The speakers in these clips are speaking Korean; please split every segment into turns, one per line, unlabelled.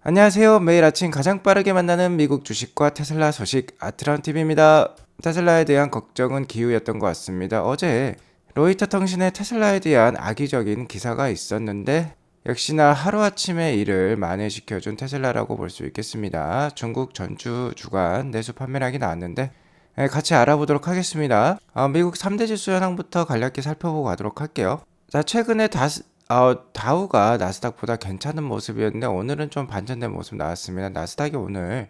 안녕하세요. 매일 아침 가장 빠르게 만나는 미국 주식과 테슬라 소식 아트론TV입니다. 테슬라에 대한 걱정은 기우였던 것 같습니다. 어제 로이터 통신에 테슬라에 대한 악의적인 기사가 있었는데 역시나 하루아침에 이를 만회시켜준 테슬라라고 볼 수 있겠습니다. 중국 전주 주간 내수 판매량이 나왔는데 같이 알아보도록 하겠습니다. 미국 3대 지수 현황부터 간략히 살펴보고 가도록 할게요. 자, 최근에 다우가 나스닥보다 괜찮은 모습이었는데 오늘은 좀 반전된 모습 나왔습니다. 나스닥이 오늘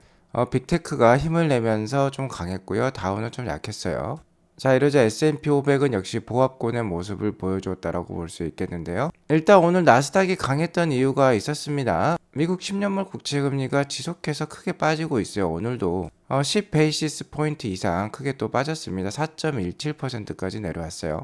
빅테크가 힘을 내면서 좀 강했고요. 다우는 좀 약했어요. 자, 이러자 S&P 500은 역시 보합권의 모습을 보여주었다라고 볼 수 있겠는데요. 일단 오늘 나스닥이 강했던 이유가 있었습니다. 미국 10년물 국채금리가 지속해서 크게 빠지고 있어요. 오늘도 10 베이시스 포인트 이상 크게 또 빠졌습니다. 4.17%까지 내려왔어요.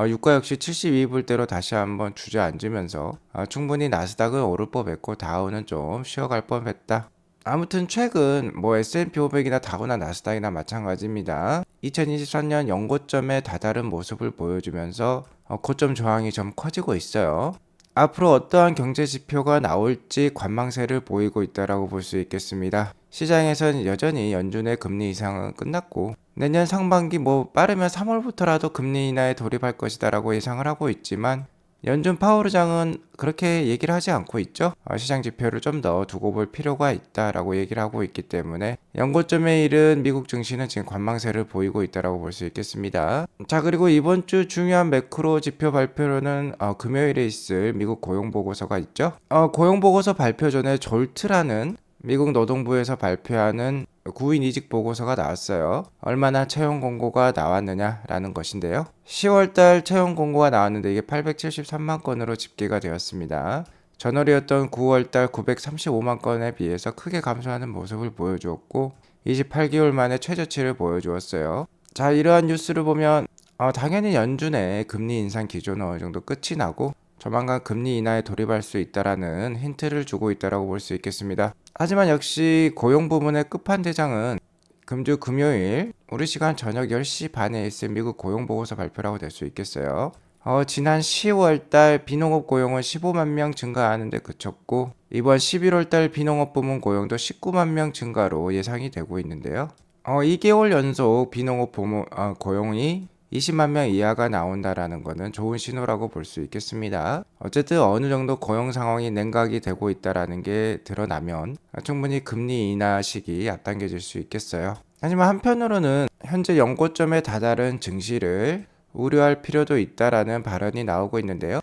유가 역시 72불대로 다시 한번 주저앉으면서 충분히 나스닥은 오를 법했고 다우는 좀 쉬어갈 법했다. 아무튼 최근 S&P 500이나 다우나 나스닥이나 마찬가지입니다. 2023년 연고점에 다다른 모습을 보여주면서 고점 저항이 좀 커지고 있어요. 앞으로 어떠한 경제 지표가 나올지 관망세를 보이고 있다라고 볼 수 있겠습니다. 시장에서는 여전히 연준의 금리 인상은 끝났고 내년 상반기 빠르면 3월부터라도 금리 인하에 돌입할 것이다라고 예상을 하고 있지만 연준 파월 의장은 그렇게 얘기를 하지 않고 있죠. 시장 지표를 좀 더 두고 볼 필요가 있다라고 얘기를 하고 있기 때문에 연고점에 이른 미국 증시는 지금 관망세를 보이고 있다라고 볼 수 있겠습니다. 자, 그리고 이번 주 중요한 매크로 지표 발표로는 금요일에 있을 미국 고용 보고서가 있죠. 고용 보고서 발표 전에 졸트라는 미국 노동부에서 발표하는 구인 이직 보고서가 나왔어요. 얼마나 채용 공고가 나왔느냐라는 것인데요. 10월달 채용 공고가 나왔는데 이게 873만 건으로 집계가 되었습니다. 전월이었던 9월달 935만 건에 비해서 크게 감소하는 모습을 보여주었고 28개월 만에 최저치를 보여주었어요. 자, 이러한 뉴스를 보면 당연히 연준의 금리 인상 기조는 어느 정도 끝이 나고 조만간 금리 인하에 돌입할 수 있다라는 힌트를 주고 있다라고 볼 수 있겠습니다. 하지만 역시 고용 부문의 끝판대장은 금주 금요일 우리 시간 저녁 10시 반에 있을 미국 고용 보고서 발표라고 될 수 있겠어요. 지난 10월 달 비농업 고용은 15만 명 증가하는데 그쳤고 이번 11월 달 비농업 부문 고용도 19만 명 증가로 예상이 되고 있는데요. 2개월 연속 비농업 부문 고용이 20만 명 이하가 나온다라는 것은 좋은 신호라고 볼 수 있겠습니다. 어쨌든 어느 정도 고용 상황이 냉각이 되고 있다라는 게 드러나면 충분히 금리 인하 시기 앞당겨질 수 있겠어요. 하지만 한편으로는 현재 연고점에 다다른 증시를 우려할 필요도 있다라는 발언이 나오고 있는데요.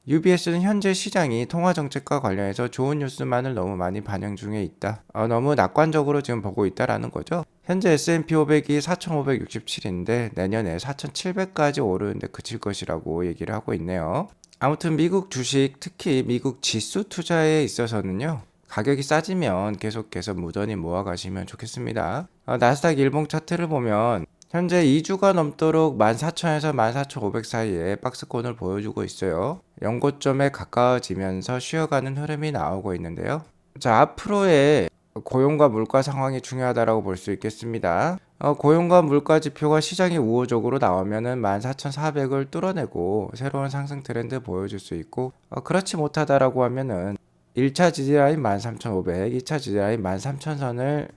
UBS는 현재 시장이 통화정책과 관련해서 좋은 뉴스만을 너무 많이 반영 중에 있다. 너무 낙관적으로 지금 보고 있다라는 거죠. 현재 S&P 500이 4,567인데 내년에 4,700까지 오르는데 그칠 것이라고 얘기를 하고 있네요. 아무튼 미국 주식, 특히 미국 지수 투자에 있어서는요. 가격이 싸지면 계속해서 무던히 모아가시면 좋겠습니다. 나스닥 일봉 차트를 보면 현재 2주가 넘도록 14,000에서 14,500 사이에 박스권을 보여주고 있어요. 연고점에 가까워지면서 쉬어가는 흐름이 나오고 있는데요. 자, 앞으로의 고용과 물가 상황이 중요하다고 볼 수 있겠습니다. 고용과 물가 지표가 시장이 우호적으로 나오면은 14,400을 뚫어내고 새로운 상승 트렌드 보여줄 수 있고 그렇지 못하다라고 하면은 1차 지지라인 13,500, 2차 지지라인 13,000선을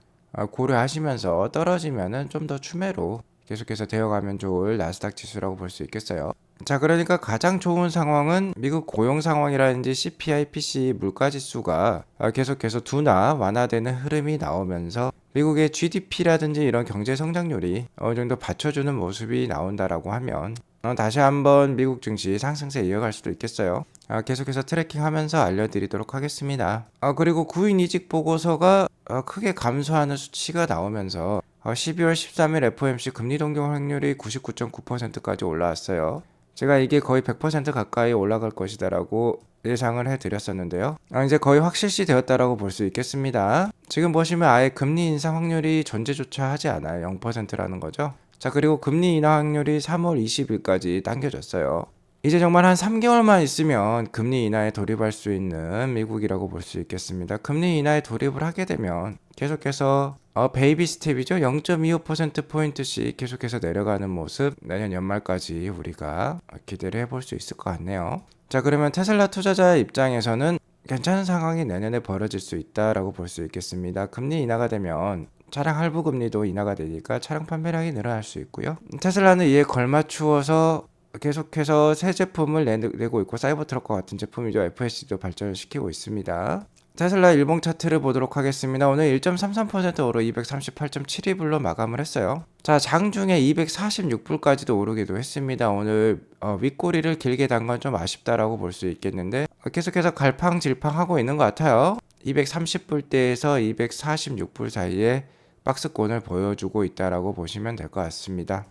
고려하시면서 떨어지면은 좀 더 추매로 계속해서 되어가면 좋을 나스닥 지수라고 볼 수 있겠어요. 자, 그러니까 가장 좋은 상황은 미국 고용 상황이라든지 CPI, PCE 물가 지수가 계속해서 둔화 완화되는 흐름이 나오면서 미국의 GDP라든지 이런 경제 성장률이 어느 정도 받쳐주는 모습이 나온다라고 하면 다시 한번 미국 증시 상승세 이어갈 수도 있겠어요. 계속해서 트래킹하면서 알려드리도록 하겠습니다. 그리고 구인 이직 보고서가 크게 감소하는 수치가 나오면서 12월 13일 FOMC 금리 동결 확률이 99.9%까지 올라왔어요. 제가 이게 거의 100% 가까이 올라갈 것이다라고 예상을 해드렸었는데요. 이제 거의 확실시 되었다라고 볼 수 있겠습니다. 지금 보시면 아예 금리 인상 확률이 존재조차 하지 않아요. 0%라는 거죠. 자, 그리고 금리 인하 확률이 3월 20일까지 당겨졌어요. 이제 정말 한 3개월만 있으면 금리 인하에 돌입할 수 있는 미국이라고 볼 수 있겠습니다. 금리 인하에 돌입을 하게 되면 계속해서 베이비 스텝이죠. 0.25%포인트씩 계속해서 내려가는 모습 내년 연말까지 우리가 기대를 해볼 수 있을 것 같네요. 자, 그러면 테슬라 투자자 입장에서는 괜찮은 상황이 내년에 벌어질 수 있다라고 볼 수 있겠습니다. 금리 인하가 되면 차량 할부 금리도 인하가 되니까 차량 판매량이 늘어날 수 있고요. 테슬라는 이에 걸맞추어서 계속해서 새 제품을 내고 있고, 사이버 트럭과 같은 제품이죠. FSD도 발전을 시키고 있습니다. 테슬라 일봉 차트를 보도록 하겠습니다. 오늘 1.33% 오르 238.72불로 마감을 했어요. 자, 장중에 246불까지도 오르기도 했습니다. 오늘 윗꼬리를 길게 단 건 좀 아쉽다라고 볼 수 있겠는데, 계속해서 갈팡질팡하고 있는 것 같아요. 230불대에서 246불 사이에 박스권을 보여주고 있다라고 보시면 될 것 같습니다.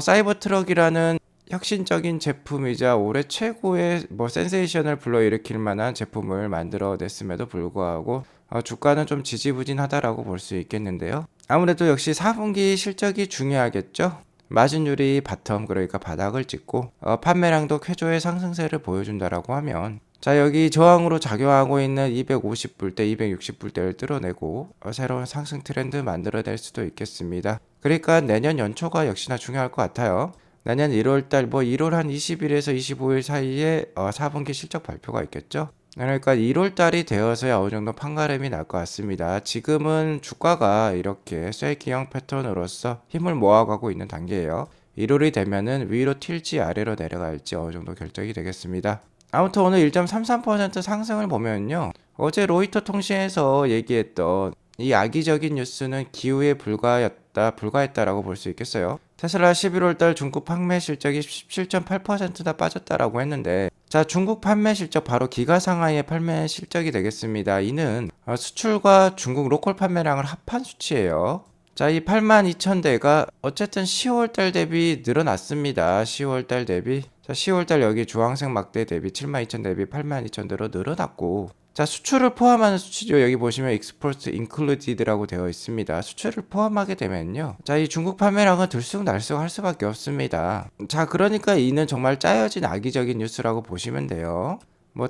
사이버 트럭이라는 혁신적인 제품이자 올해 최고의 센세이션을 불러일으킬 만한 제품을 만들어냈음에도 불구하고 주가는 좀 지지부진하다라고 볼 수 있겠는데요. 아무래도 역시 4분기 실적이 중요하겠죠. 마진율이 바텀, 그러니까 바닥을 찍고 판매량도 쾌조의 상승세를 보여준다라고 하면, 자, 여기 저항으로 작용하고 있는 250불대, 260불대를 뚫어내고 새로운 상승 트렌드 만들어낼 수도 있겠습니다. 그러니까 내년 연초가 역시나 중요할 것 같아요. 내년 1월달 1월 한 20일에서 25일 사이에 4분기 실적 발표가 있겠죠. 그러니까 1월달이 되어서야 어느 정도 판가름이 날 것 같습니다. 지금은 주가가 이렇게 쇠기형 패턴으로서 힘을 모아가고 있는 단계예요. 1월이 되면은 위로 튈지 아래로 내려갈지 어느 정도 결정이 되겠습니다. 아무튼 오늘 1.33% 상승을 보면요, 어제 로이터 통신에서 얘기했던 이 악의적인 뉴스는 기우에 불과했다라고 볼 수 있겠어요. 테슬라 11월달 중국 판매 실적이 17.8%나 빠졌다라고 했는데, 자, 중국 판매 실적 바로 기가상하이의 판매 실적이 되겠습니다. 이는 수출과 중국 로컬 판매량을 합한 수치예요. 자, 이 82,000대가 어쨌든 10월달 대비 늘어났습니다. 10월달 대비. 자, 10월달 여기 주황색 막대 대비 72,000 대비 82,000대로 늘어났고, 자, 수출을 포함하는 수치죠. 여기 보시면 Exports Included라고 되어 있습니다. 수출을 포함하게 되면요, 자, 이 중국 판매량은 들쑥날쑥 할 수밖에 없습니다. 자, 그러니까 이는 정말 짜여진 악의적인 뉴스라고 보시면 돼요.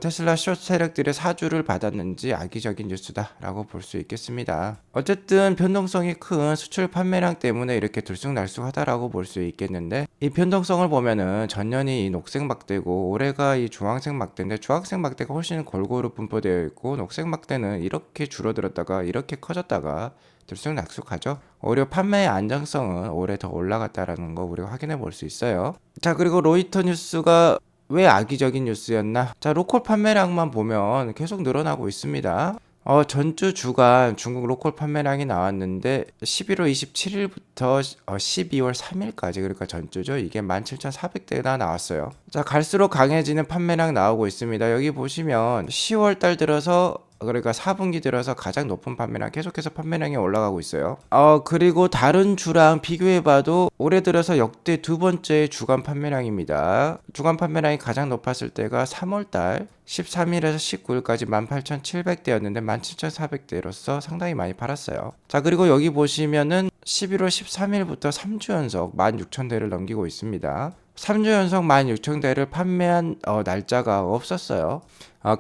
테슬라 숏 세력들의 사주를 받았는지 악의적인 뉴스다라고 볼 수 있겠습니다. 어쨌든 변동성이 큰 수출 판매량 때문에 이렇게 들쑥날쑥하다라고 볼 수 있겠는데, 이 변동성을 보면은 전년이 이 녹색 막대고 올해가 이 주황색 막대인데, 주황색 막대가 훨씬 골고루 분포되어 있고 녹색 막대는 이렇게 줄어들었다가 이렇게 커졌다가 들쑥날쑥하죠. 오히려 판매의 안정성은 올해 더 올라갔다라는 거 우리가 확인해 볼 수 있어요. 자, 그리고 로이터 뉴스가 왜 악의적인 뉴스였나? 자, 로컬 판매량만 보면 계속 늘어나고 있습니다. 전주 주간 중국 로컬 판매량이 나왔는데 11월 27일부터 12월 3일까지, 그러니까 전주죠. 이게 17,400대나 나왔어요. 자, 갈수록 강해지는 판매량 나오고 있습니다. 여기 보시면 10월 달 들어서, 그러니까 4분기 들어서 가장 높은 판매량, 계속해서 판매량이 올라가고 있어요. 그리고 다른 주랑 비교해봐도 올해 들어서 역대 두 번째 주간 판매량입니다. 주간 판매량이 가장 높았을 때가 3월달 13일에서 19일까지 18,700대였는데 17,400대로서 상당히 많이 팔았어요. 자, 그리고 여기 보시면은 11월 13일부터 3주 연속 16,000대를 넘기고 있습니다. 3주 연속 16,000대를 판매한 날짜가 없었어요.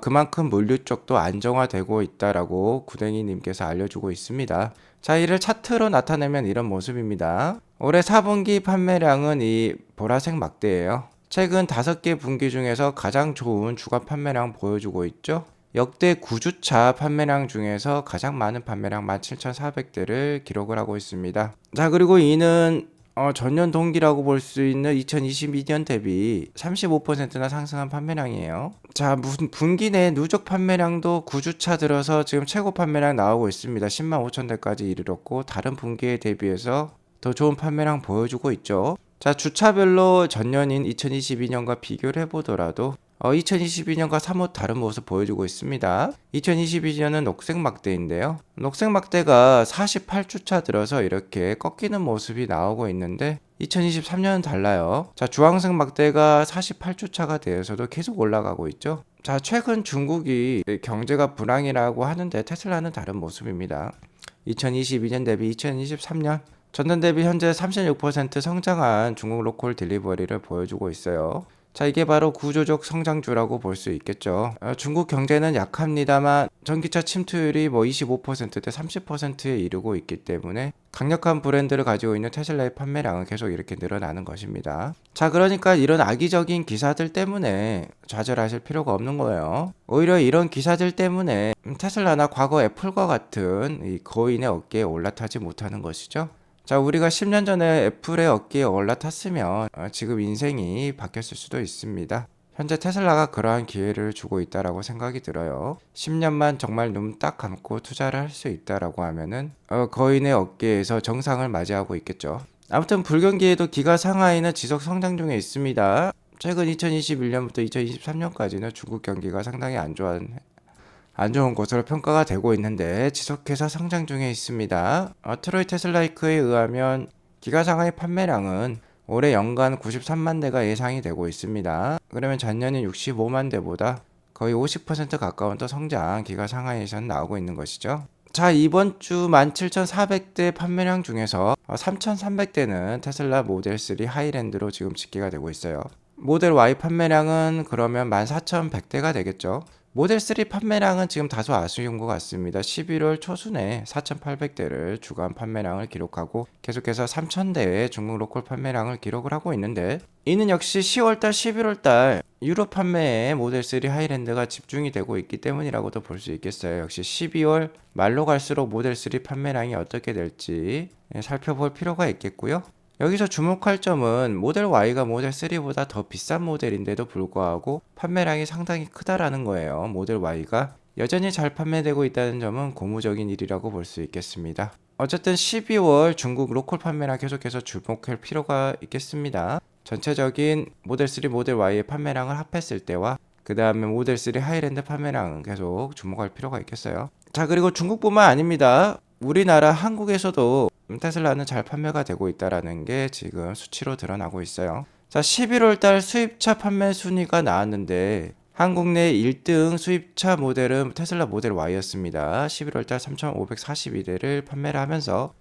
그만큼 물류 쪽도 안정화되고 있다라고 구댕이님께서 알려주고 있습니다. 자, 이를 차트로 나타내면 이런 모습입니다. 올해 4분기 판매량은 이 보라색 막대예요. 최근 5개 분기 중에서 가장 좋은 주간 판매량 보여주고 있죠. 역대 9주차 판매량 중에서 가장 많은 판매량 17,400대를 기록을 하고 있습니다. 자, 그리고 이는 전년 동기라고 볼 수 있는 2022년 대비 35%나 상승한 판매량이에요. 자, 분기 내 누적 판매량도 9주차 들어서 지금 최고 판매량 나오고 있습니다. 10만 5천 대까지 이르렀고, 다른 분기에 대비해서 더 좋은 판매량 보여주고 있죠. 자, 주차별로 전년인 2022년과 비교를 해보더라도 2022년과 사뭇 다른 모습 보여주고 있습니다. 2022년은 녹색 막대인데요. 녹색 막대가 48주차 들어서 이렇게 꺾이는 모습이 나오고 있는데 2023년은 달라요. 자, 주황색 막대가 48주차가 되어서도 계속 올라가고 있죠. 자, 최근 중국이 경제가 불황이라고 하는데 테슬라는 다른 모습입니다. 2022년 대비 2023년 전년 대비 현재 36% 성장한 중국 로컬 딜리버리를 보여주고 있어요. 자, 이게 바로 구조적 성장주라고 볼 수 있겠죠. 중국 경제는 약합니다만 전기차 침투율이 뭐 25%대 30%에 이르고 있기 때문에 강력한 브랜드를 가지고 있는 테슬라의 판매량은 계속 이렇게 늘어나는 것입니다. 자, 그러니까 이런 악의적인 기사들 때문에 좌절하실 필요가 없는 거예요. 오히려 이런 기사들 때문에 테슬라나 과거 애플과 같은 이 거인의 어깨에 올라타지 못하는 것이죠. 자, 우리가 10년 전에 애플의 어깨에 올라탔으면 지금 인생이 바뀌었을 수도 있습니다. 현재 테슬라가 그러한 기회를 주고 있다라고 생각이 들어요. 10년만 정말 눈 딱 감고 투자를 할 수 있다라고 하면은 거인의 어깨에서 정상을 맞이하고 있겠죠. 아무튼 불경기에도 기가 상하이는 지속 성장 중에 있습니다. 최근 2021년부터 2023년까지는 중국 경기가 상당히 안 좋은 것으로 평가가 되고 있는데 지속해서 성장 중에 있습니다. 트로이 테슬라이크에 의하면 기가상하이 판매량은 올해 연간 93만 대가 예상이 되고 있습니다. 그러면 전년인 65만 대보다 거의 50% 가까운 또 성장 기가상하이에서는 나오고 있는 것이죠. 자, 이번 주 17,400대 판매량 중에서 3,300대는 테슬라 모델 3 하이랜드로 지금 집계가 되고 있어요. 모델 Y 판매량은 그러면 14,100대가 되겠죠. 모델 3 판매량은 지금 다소 아쉬운 것 같습니다. 11월 초순에 4,800대를 주간 판매량을 기록하고 계속해서 3,000대의 중국 로컬 판매량을 기록을 하고 있는데, 이는 역시 10월달, 11월달 유럽 판매에 모델 3 하이랜드가 집중이 되고 있기 때문이라고도 볼 수 있겠어요. 역시 12월 말로 갈수록 모델 3 판매량이 어떻게 될지 살펴볼 필요가 있겠고요. 여기서 주목할 점은 모델 Y가 모델 3보다 더 비싼 모델인데도 불구하고 판매량이 상당히 크다라는 거예요. 모델 Y가 여전히 잘 판매되고 있다는 점은 고무적인 일이라고 볼 수 있겠습니다. 어쨌든 12월 중국 로컬 판매량 계속해서 주목할 필요가 있겠습니다. 전체적인 모델 3, 모델 Y의 판매량을 합했을 때와 그 다음에 모델 3 하이랜드 판매량은 계속 주목할 필요가 있겠어요. 자, 그리고 중국뿐만 아닙니다. 우리나라 한국에서도 테슬라는 잘 판매가 되고 있다라는 게 지금 수치로 드러나고 있어요. 자, 11월 달 수입차 판매 순위가 나왔는데 한국 내 1등 수입차 모델은 테슬라 모델 Y였습니다. 11월 달 3,542대를 판매를 하면서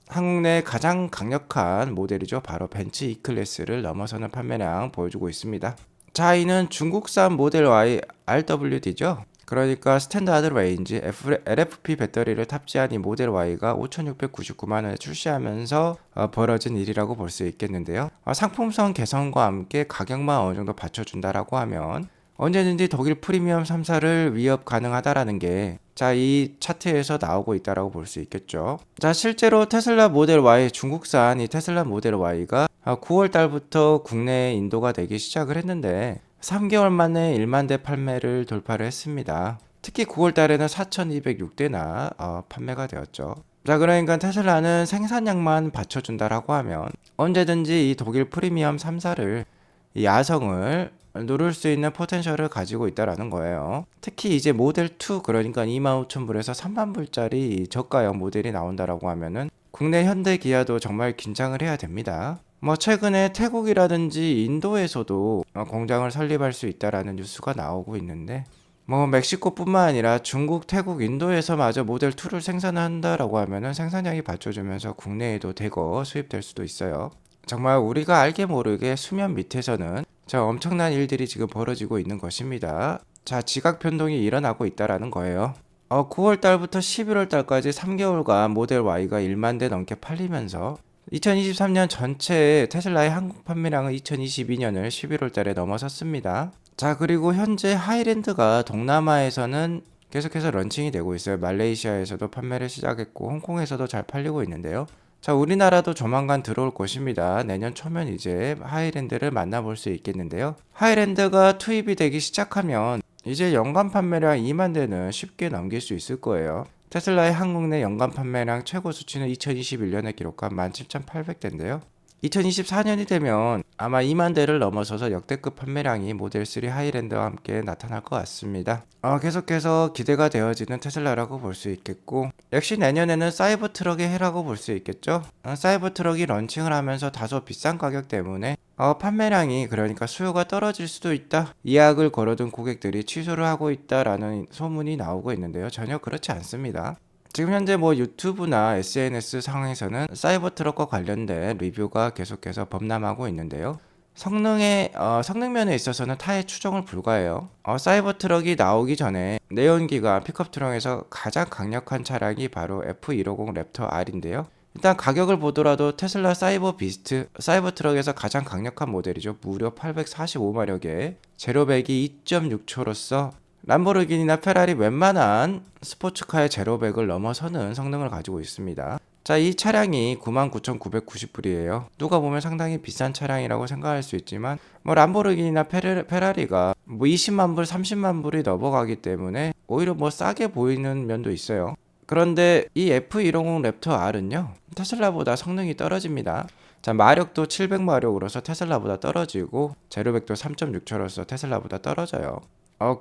한국 내 가장 강력한 모델이죠. 바로 벤츠 E클래스를 넘어서는 판매량 보여주고 있습니다. 자, 이는 중국산 모델 Y RWD죠. 그러니까 스탠다드 레인지 LFP 배터리를 탑재한 이 모델 Y가 5,699만원에 출시하면서 벌어진 일이라고 볼 수 있겠는데요. 상품성 개선과 함께 가격만 어느 정도 받쳐준다라고 하면 언제든지 독일 프리미엄 3사를 위협 가능하다라는 게 이 차트에서 나오고 있다라고 볼 수 있겠죠. 자, 실제로 테슬라 모델 Y, 중국산 이 테슬라 모델 Y가 9월 달부터 국내에 인도가 되기 시작을 했는데 3개월 만에 1만 대 판매를 돌파를 했습니다. 특히 9월 달에는 4,206대나 판매가 되었죠. 자, 그러니까 테슬라는 생산량만 받쳐준다라고 하면 언제든지 이 독일 프리미엄 3사를 이 야성을 누를 수 있는 포텐셜을 가지고 있다라는 거예요. 특히 이제 모델 2, 그러니까 25,000불에서 30,000불짜리 저가형 모델이 나온다라고 하면은 국내 현대 기아도 정말 긴장을 해야 됩니다. 최근에 태국이라든지 인도에서도 공장을 설립할 수 있다라는 뉴스가 나오고 있는데 멕시코뿐만 아니라 중국, 태국, 인도에서마저 모델 2를 생산한다라고 하면은 생산량이 받쳐주면서 국내에도 대거 수입될 수도 있어요. 정말 우리가 알게 모르게 수면 밑에서는 엄청난 일들이 지금 벌어지고 있는 것입니다. 자, 지각 변동이 일어나고 있다라는 거예요. 9월 달부터 11월 달까지 3개월간 모델 Y가 1만 대 넘게 팔리면서 2023년 전체 테슬라의 한국 판매량은 2022년을 11월 달에 넘어섰습니다. 자, 그리고 현재 하이랜드가 동남아에서는 계속해서 런칭이 되고 있어요. 말레이시아에서도 판매를 시작했고 홍콩에서도 잘 팔리고 있는데요. 자, 우리나라도 조만간 들어올 것입니다. 내년 초면 이제 하이랜드를 만나볼 수 있겠는데요. 하이랜드가 투입이 되기 시작하면 이제 연간 판매량 2만 대는 쉽게 넘길 수 있을 거예요. 테슬라의 한국 내 연간 판매량 최고 수치는 2021년에 기록한 17,800대인데요. 2024년이 되면 아마 2만 대를 넘어서서 역대급 판매량이 모델 3 하이랜드와 함께 나타날 것 같습니다. 계속해서 기대가 되어지는 테슬라라고 볼 수 있겠고, 역시 내년에는 사이버 트럭의 해라고 볼 수 있겠죠. 사이버 트럭이 런칭을 하면서 다소 비싼 가격 때문에 판매량이, 그러니까 수요가 떨어질 수도 있다, 예약을 걸어둔 고객들이 취소를 하고 있다라는 소문이 나오고 있는데요. 전혀 그렇지 않습니다. 지금 현재 유튜브나 SNS 상에서는 사이버 트럭과 관련된 리뷰가 계속해서 범람하고 있는데요. 성능면에 있어서는 타의 추종을 불가해요. 사이버 트럭이 나오기 전에 내연기관 픽업 트럭에서 가장 강력한 차량이 바로 F150 랩터 R인데요. 일단 가격을 보더라도 테슬라 사이버 비스트, 사이버 트럭에서 가장 강력한 모델이죠. 무려 845마력에 제로백이 2.6초로서 람보르기니나 페라리 웬만한 스포츠카의 제로백을 넘어서는 성능을 가지고 있습니다. 자, 이 차량이 99,990불이에요. 누가 보면 상당히 비싼 차량이라고 생각할 수 있지만 람보르기니나 페라리가 20만 불, 30만 불이 넘어가기 때문에 오히려 싸게 보이는 면도 있어요. 그런데 이 F150 랩터 R은요, 테슬라보다 성능이 떨어집니다. 자, 마력도 700마력으로서 테슬라보다 떨어지고 제로백도 3.6초로서 테슬라보다 떨어져요.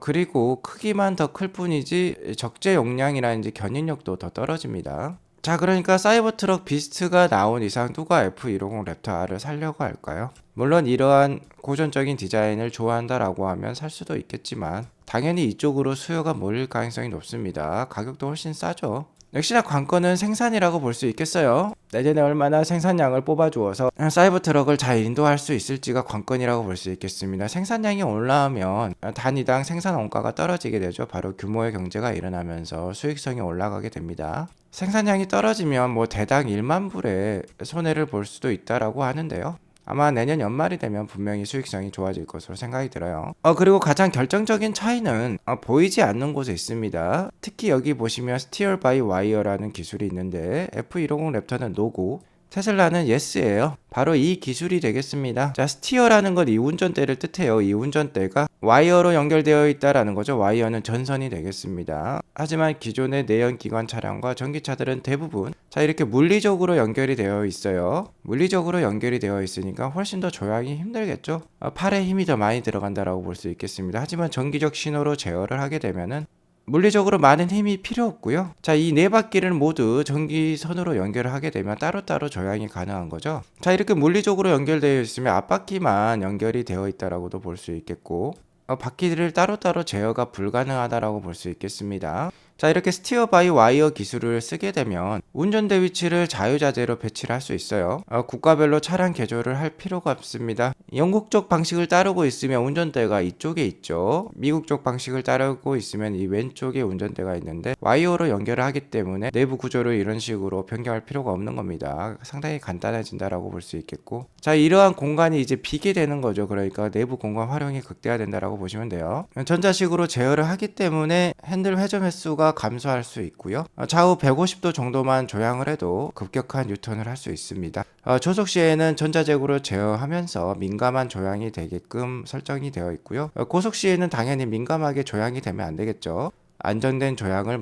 그리고 크기만 더 클 뿐이지 적재 용량이라든지 견인력도 더 떨어집니다. 자, 그러니까 사이버 트럭 비스트가 나온 이상 누가 F150 랩터 R을 사려고 할까요? 물론 이러한 고전적인 디자인을 좋아한다라고 하면 살 수도 있겠지만 당연히 이쪽으로 수요가 몰릴 가능성이 높습니다. 가격도 훨씬 싸죠. 역시나 관건은 생산이라고 볼 수 있겠어요. 내년에 얼마나 생산량을 뽑아주어서 사이버 트럭을 잘 인도할 수 있을지가 관건이라고 볼 수 있겠습니다. 생산량이 올라오면 단위당 생산 원가가 떨어지게 되죠. 바로 규모의 경제가 일어나면서 수익성이 올라가게 됩니다. 생산량이 떨어지면 대당 1만 불의 손해를 볼 수도 있다라고 하는데요. 아마 내년 연말이 되면 분명히 수익성이 좋아질 것으로 생각이 들어요. 그리고 가장 결정적인 차이는 보이지 않는 곳에 있습니다. 특히 여기 보시면 스티어 바이 와이어라는 기술이 있는데 F150 랩터는 노고, 테슬라는 예스예요. 바로 이 기술이 되겠습니다. 자, 스티어라는 건 이 운전대를 뜻해요. 이 운전대가 와이어로 연결되어 있다라는 거죠. 와이어는 전선이 되겠습니다. 하지만 기존의 내연기관 차량과 전기차들은 대부분 이렇게 물리적으로 연결이 되어 있어요. 물리적으로 연결이 되어 있으니까 훨씬 더 조향이 힘들겠죠. 팔에 힘이 더 많이 들어간다라고 볼 수 있겠습니다. 하지만 전기적 신호로 제어를 하게 되면은 물리적으로 많은 힘이 필요 없고요. 자, 이 네 바퀴를 모두 전기선으로 연결을 하게 되면 따로따로 조향이 가능한 거죠. 자, 이렇게 물리적으로 연결되어 있으면 앞바퀴만 연결이 되어 있다라고도 볼 수 있겠고 바퀴들을 따로따로 제어가 불가능하다라고 볼 수 있겠습니다. 자, 이렇게 스티어 바이 와이어 기술을 쓰게 되면 운전대 위치를 자유자재로 배치를 할 수 있어요. 국가별로 차량 개조를 할 필요가 없습니다. 영국 쪽 방식을 따르고 있으면 운전대가 이쪽에 있죠. 미국 쪽 방식을 따르고 있으면 이 왼쪽에 운전대가 있는데 와이어로 연결을 하기 때문에 내부 구조를 이런 식으로 변경할 필요가 없는 겁니다. 상당히 간단해진다라고 볼 수 있겠고, 자, 이러한 공간이 이제 비게 되는 거죠. 그러니까 내부 공간 활용이 극대화된다라고 보시면 돼요. 전자식으로 제어를 하기 때문에 핸들 회전 횟수가 감소할 수 있고요. 좌우 150도 정도만 조향을 해도 급격한 유턴을 할 수 있습니다. 조속 시에는 전자적으로 제어하면서 민감한 조향이 되게끔 설정이 되어 있고요. 고속 시에는 당연히 민감하게 조향이 되면 안 되겠죠. 안정된 조향을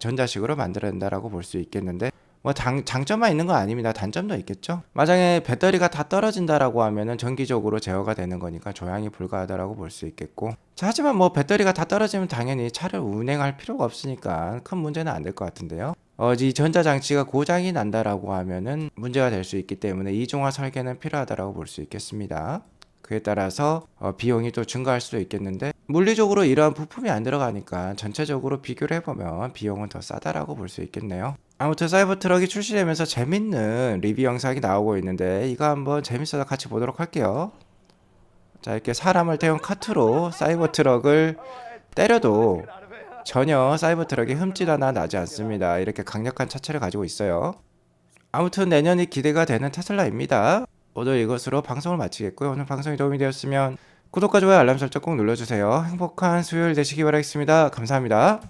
전자식으로 만들어낸다라고 볼 수 있겠는데 장점만 있는 건 아닙니다. 단점도 있겠죠. 만약에 배터리가 다 떨어진다라고 하면은 전기적으로 제어가 되는 거니까 조향이 불가하다라고 볼 수 있겠고, 자, 하지만 배터리가 다 떨어지면 당연히 차를 운행할 필요가 없으니까 큰 문제는 안 될 것 같은데요. 이 전자장치가 고장이 난다라고 하면은 문제가 될 수 있기 때문에 이중화 설계는 필요하다라고 볼 수 있겠습니다. 그에 따라서 비용이 또 증가할 수도 있겠는데 물리적으로 이러한 부품이 안 들어가니까 전체적으로 비교를 해보면 비용은 더 싸다라고 볼 수 있겠네요. 아무튼 사이버 트럭이 출시되면서 재밌는 리뷰 영상이 나오고 있는데 이거 한번 재밌어서 같이 보도록 할게요. 자, 이렇게 사람을 태운 카트로 사이버 트럭을 때려도 전혀 사이버 트럭이 흠집 하나 나지 않습니다. 이렇게 강력한 차체를 가지고 있어요. 아무튼 내년이 기대가 되는 테슬라입니다. 오늘 이것으로 방송을 마치겠고요. 오늘 방송이 도움이 되었으면 구독과 좋아요 알람 설정 꼭 눌러주세요. 행복한 수요일 되시기 바라겠습니다. 감사합니다.